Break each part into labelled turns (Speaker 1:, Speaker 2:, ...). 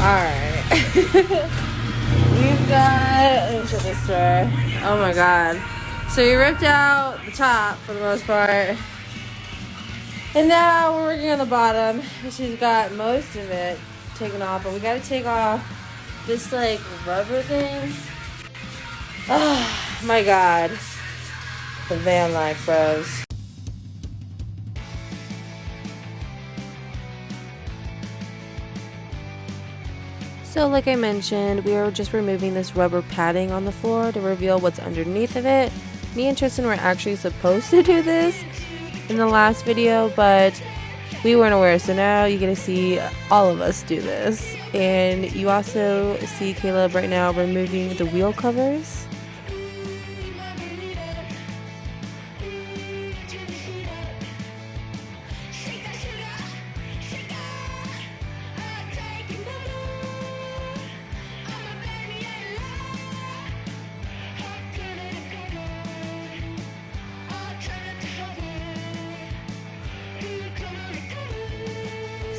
Speaker 1: Alright. We've got, let me show this story. Oh my god. So we ripped out the top for the most part. And now we're working on the bottom. She's got most of it taken off, but we gotta take off this like rubber thing. Oh my god. The van life, bros. So like I mentioned, we are just removing this rubber padding on the floor to reveal what's underneath of it. Me and Tristan were actually supposed to do this in the last video, but we weren't aware, so now you get to see all of us do this. And you also see Caleb right now removing the wheel covers.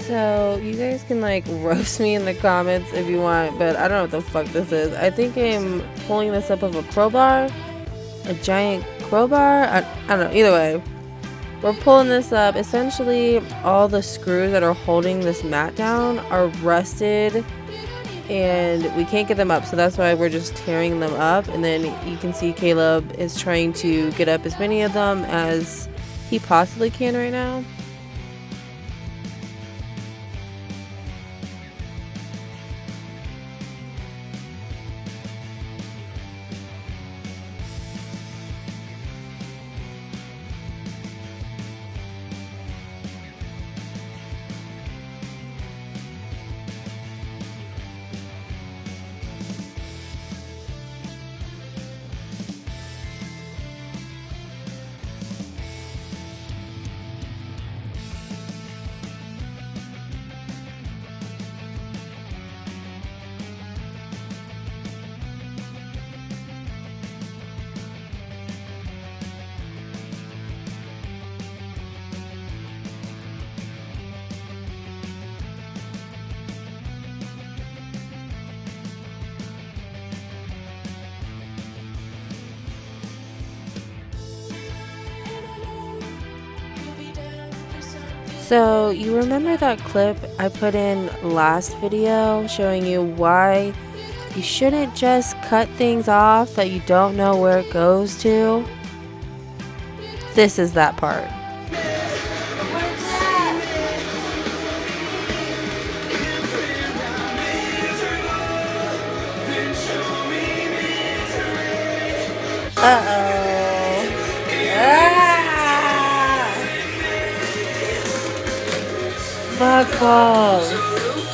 Speaker 1: So you guys can like roast me in the comments if you want, but I don't know what the fuck this is. I think I'm pulling this up of a crowbar, a giant crowbar. I don't know. Either way, we're pulling this up. Essentially, all the screws that are holding this mat down are rusted, and we can't get them up. So that's why we're just tearing them up. And then you can see Caleb is trying to get up as many of them as he possibly can right now. So you remember that clip I put in last video showing you why you shouldn't just cut things off that you don't know where it goes to? This is that part. Uh-oh. Fuck balls.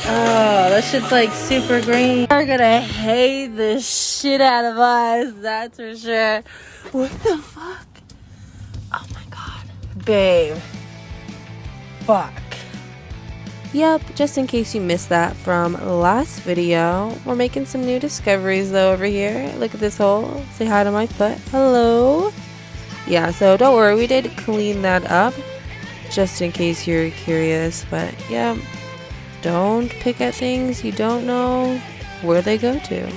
Speaker 1: Oh, that shit's like super green. They're gonna hate the shit out of us, that's for sure. What the fuck? Oh my god. Babe. Fuck. Yep, just in case you missed that from last video, we're making some new discoveries though over here. Look at this hole. Say hi to my foot. Hello. Yeah, so don't worry, we did clean that up. Just in case you're curious, but yeah, don't pick at things you don't know where they go to.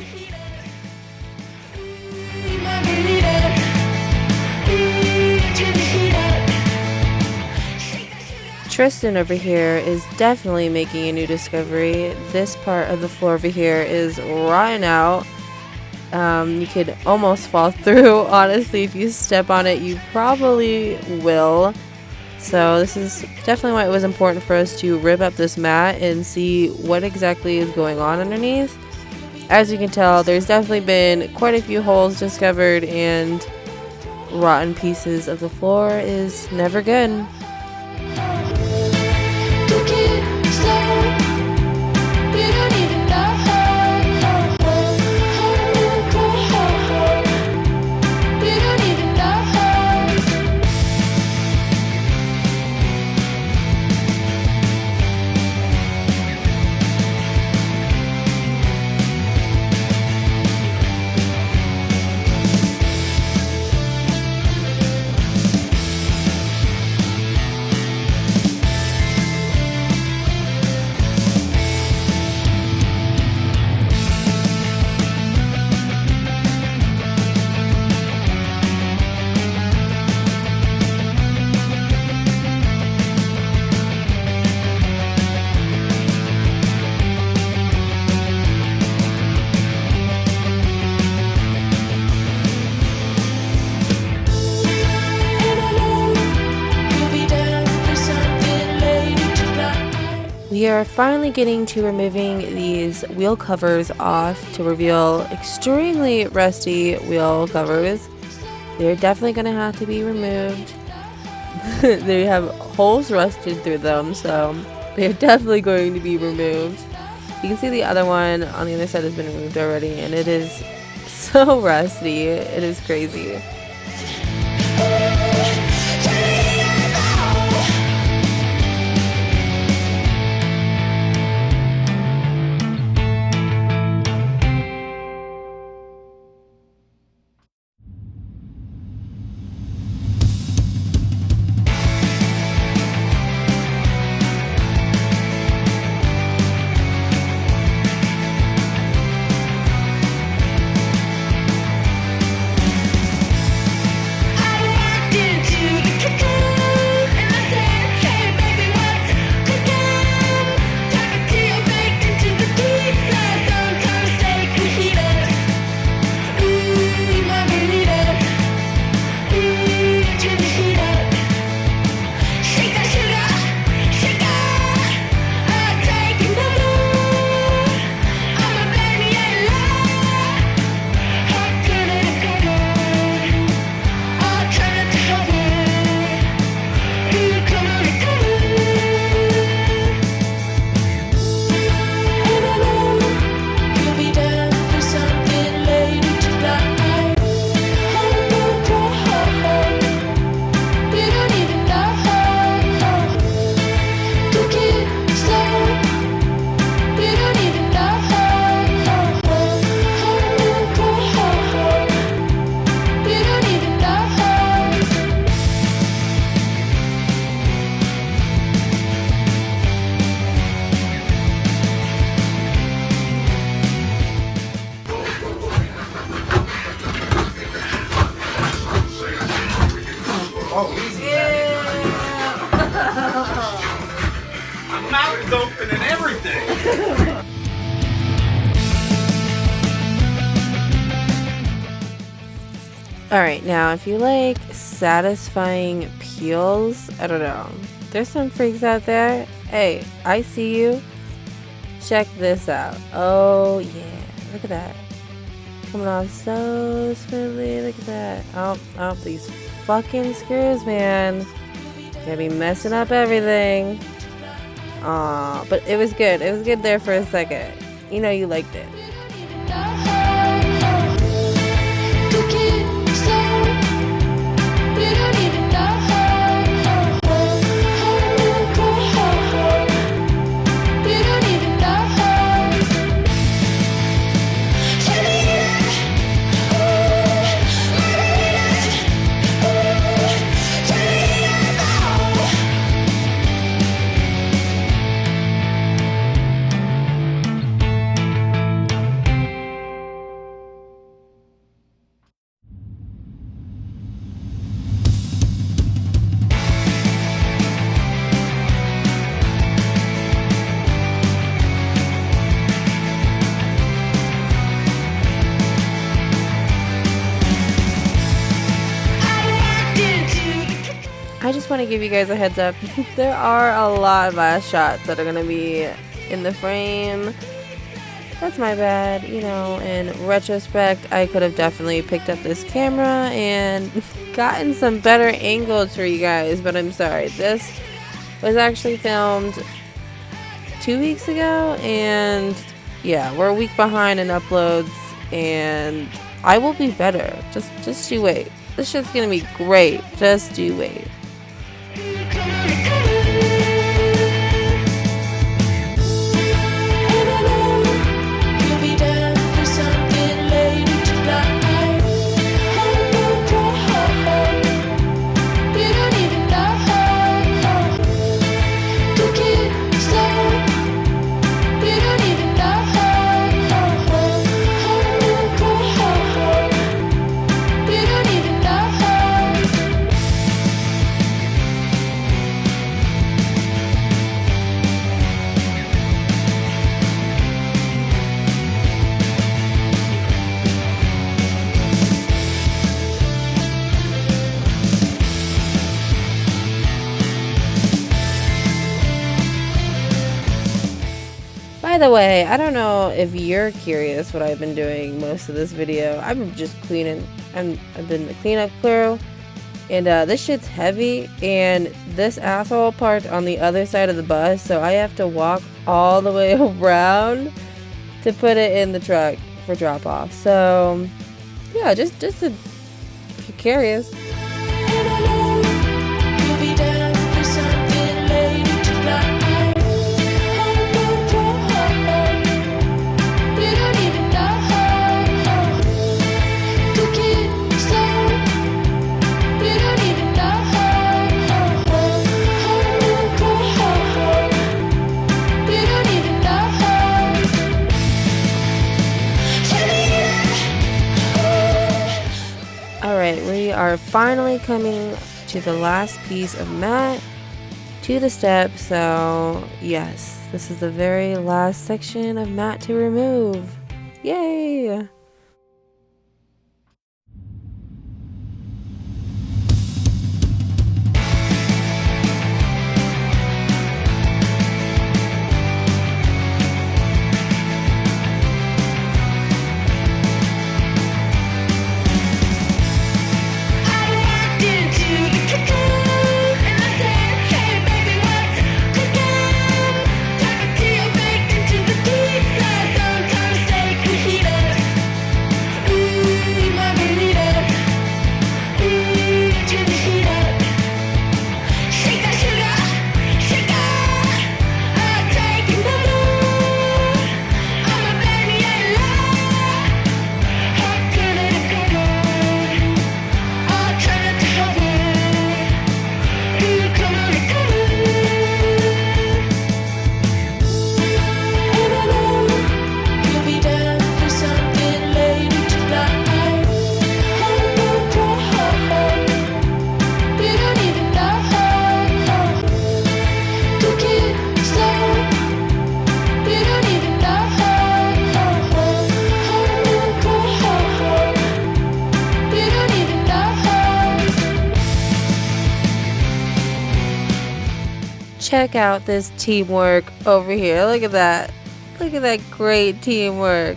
Speaker 1: Tristan over here is definitely making a new discovery. This part of the floor over here is rotten out. You could almost fall through. Honestly, if you step on it, you probably will. So this is definitely why it was important for us to rip up this mat and see what exactly is going on underneath. As you can tell, there's definitely been quite a few holes discovered, and rotten pieces of the floor is never good. are finally getting to removing these wheel covers off to reveal extremely rusty wheel covers. They're definitely going to have to be removed. They have holes rusted through them, so they're definitely going to be removed. You can see the other one on the other side has been removed already, and it is so rusty. It is crazy.
Speaker 2: Oh, easy. Yeah. My mouth is open and everything.
Speaker 1: Alright, now if you like satisfying peels, I don't know. There's some freaks out there. Hey, I see you. Check this out. Oh yeah, look at that. Coming off so smoothly. Look at that. Oh, these fucking screws, man. Gonna be messing up everything. Aw, but it was good. It was good there for a second. You know you liked it. I just want to give you guys a heads up. There are a lot of ass shots that are going to be in the frame. That's my bad. You know, in retrospect, I could have definitely picked up this camera and gotten some better angles for you guys, but I'm sorry. This was actually filmed 2 weeks ago, and yeah, we're a week behind in uploads, and I will be better. Just you wait. This shit's gonna be great. Just you wait. By the way, I don't know if you're curious what I've been doing most of this video. I'm just cleaning. I've been the cleanup crew. And this shit's heavy, and this asshole parked on the other side of the bus, so I have to walk all the way around to put it in the truck for drop off. So yeah, just if you're curious. Alright, we are finally coming to the last piece of mat to the step. So yes, this is the very last section of mat to remove. Yay! Check out this teamwork over here. Look at that. Look at that great teamwork.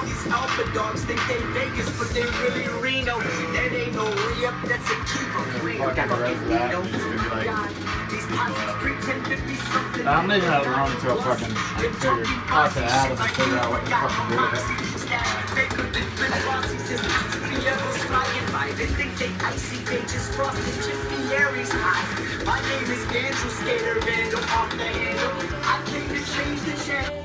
Speaker 3: These alpha dogs think they Vegas, but they really Reno. That ain't no re-up, that's a
Speaker 2: I'm leaving that alone until fucking figure toss it out and figure out what to fucking do with it. My name is Andrew Skater, Vandal off the handle. I came to change the channel.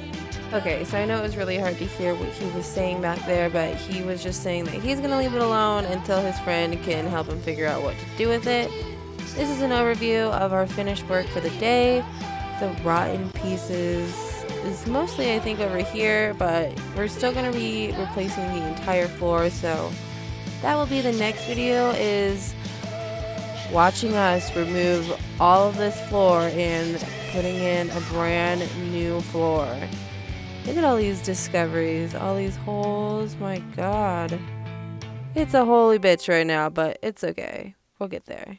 Speaker 1: Okay, so I know it was really hard to hear what he was saying back there, but he was just saying that he's gonna leave it alone until his friend can help him figure out what to do with it. This is an overview of our finished work for the day. The rotten pieces is mostly, I think, over here, but we're still gonna be replacing the entire floor, so that will be the next video, is watching us remove all of this floor and putting in a brand new floor. Look at all these discoveries, all these holes, my god. It's a holy bitch right now, but it's okay. We'll get there.